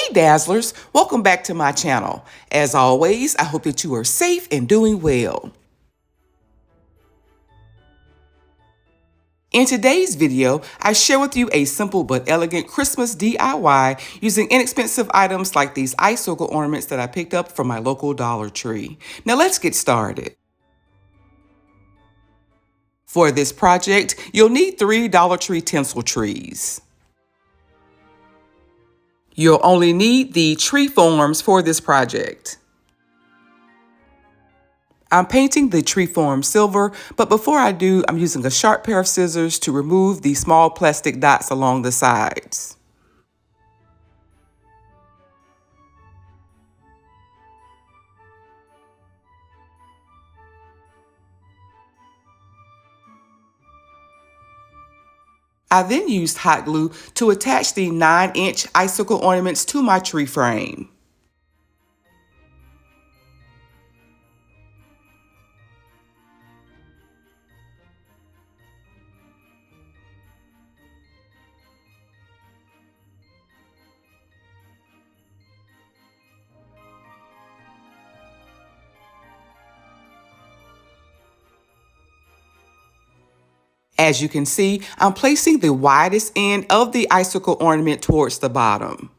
Hey Dazzlers, welcome back to my channel. As always, I hope that you are safe and doing well. In today's video, I share with you a simple but elegant Christmas DIY using inexpensive items like these icicle ornaments that I picked up from my local Dollar Tree. Now let's get started. For this project, you'll need 3 Dollar Tree tinsel trees. You'll only need the tree forms for this project. I'm painting the tree form silver, but before I do, I'm using a sharp pair of scissors to remove the small plastic dots along the sides. I then used hot glue to attach the 9-inch icicle ornaments to my tree frame. As you can see, I'm placing the widest end of the icicle ornament towards the bottom.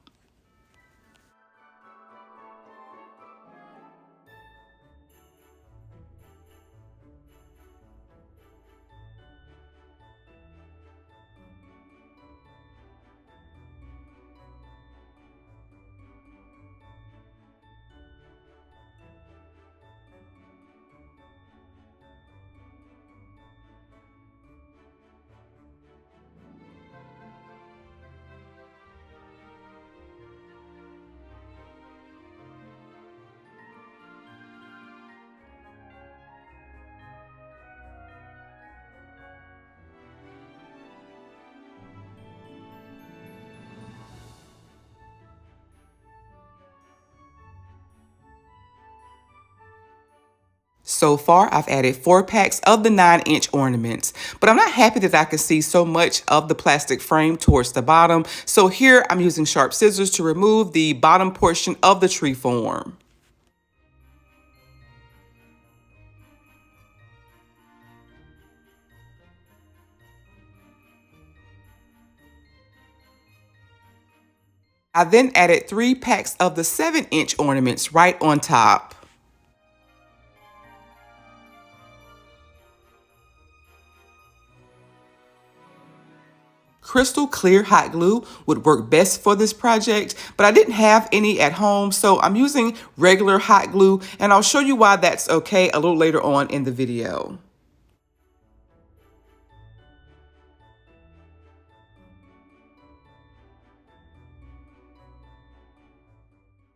So far, I've added 4 packs of the 9-inch ornaments, but I'm not happy that I can see so much of the plastic frame towards the bottom. So here I'm using sharp scissors to remove the bottom portion of the tree form. I then added 3 packs of the 7-inch ornaments right on top. Crystal clear hot glue would work best for this project, but I didn't have any at home, so I'm using regular hot glue, and I'll show you why that's okay a little later on in the video.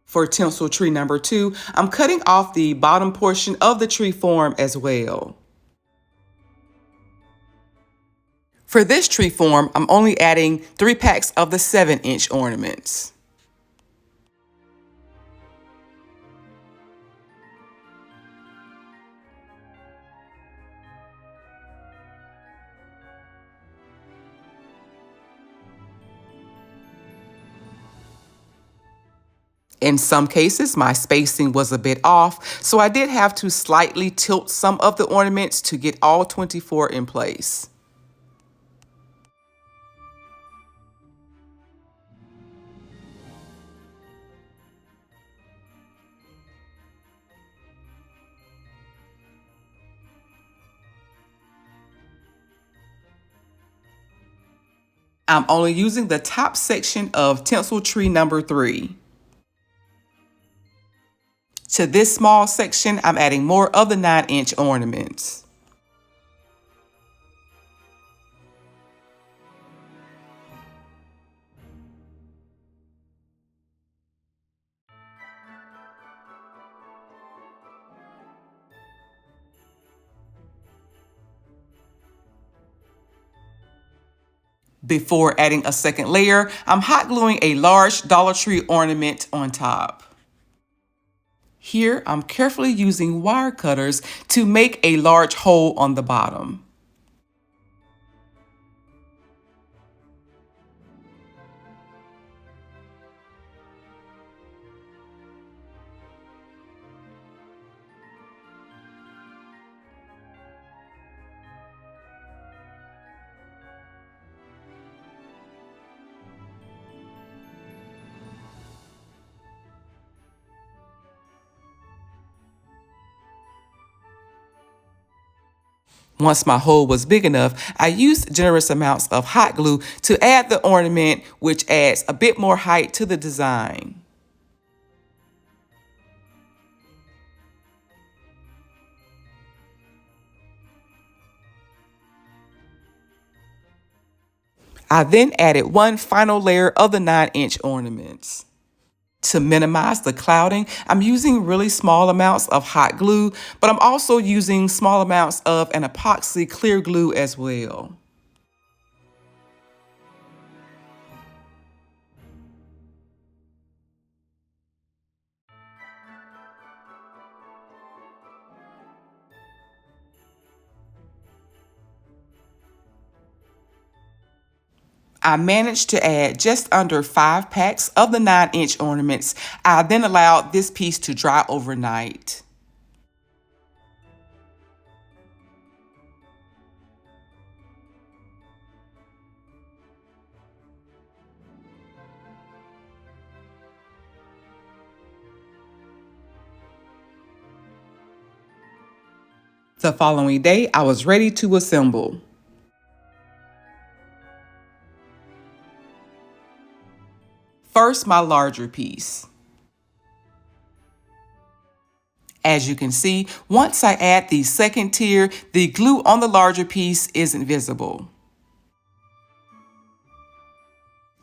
For tinsel tree number 2, I'm cutting off the bottom portion of the tree form as well. For this tree form, I'm only adding 3 packs of the 7-inch ornaments. In some cases, my spacing was a bit off, so I did have to slightly tilt some of the ornaments to get all 24 in place. I'm only using the top section of tinsel tree number 3. To this small section, I'm adding more of the 9-inch ornaments. Before adding a second layer, I'm hot gluing a large Dollar Tree ornament on top. Here, I'm carefully using wire cutters to make a large hole on the bottom. Once my hole was big enough, I used generous amounts of hot glue to add the ornament, which adds a bit more height to the design. I then added one final layer of the 9-inch ornaments. To minimize the clouding, I'm using really small amounts of hot glue, but I'm also using small amounts of an epoxy clear glue as well. I managed to add just under 5 packs of the 9-inch ornaments. I then allowed this piece to dry overnight. The following day, I was ready to assemble. First, my larger piece. As you can see, once I add the second tier, the glue on the larger piece isn't visible.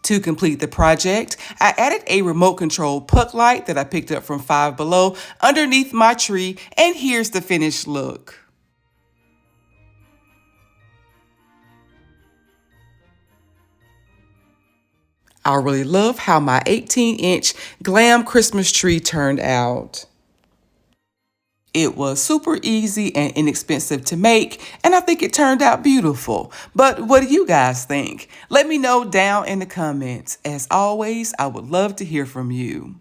To complete the project, I added a remote control puck light that I picked up from Five Below underneath my tree, and here's the finished look. I really love how my 18-inch glam Christmas tree turned out. It was super easy and inexpensive to make, and I think it turned out beautiful. But what do you guys think? Let me know down in the comments. As always, I would love to hear from you.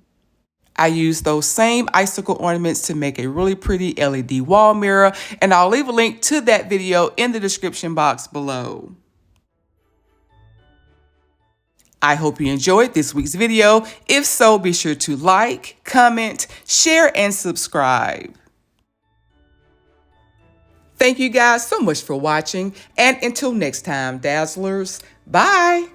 I used those same icicle ornaments to make a really pretty LED wall mirror, and I'll leave a link to that video in the description box below. I hope you enjoyed this week's video. If so, be sure to like, comment, share, and subscribe. Thank you guys so much for watching, and until next time, Dazzlers, bye!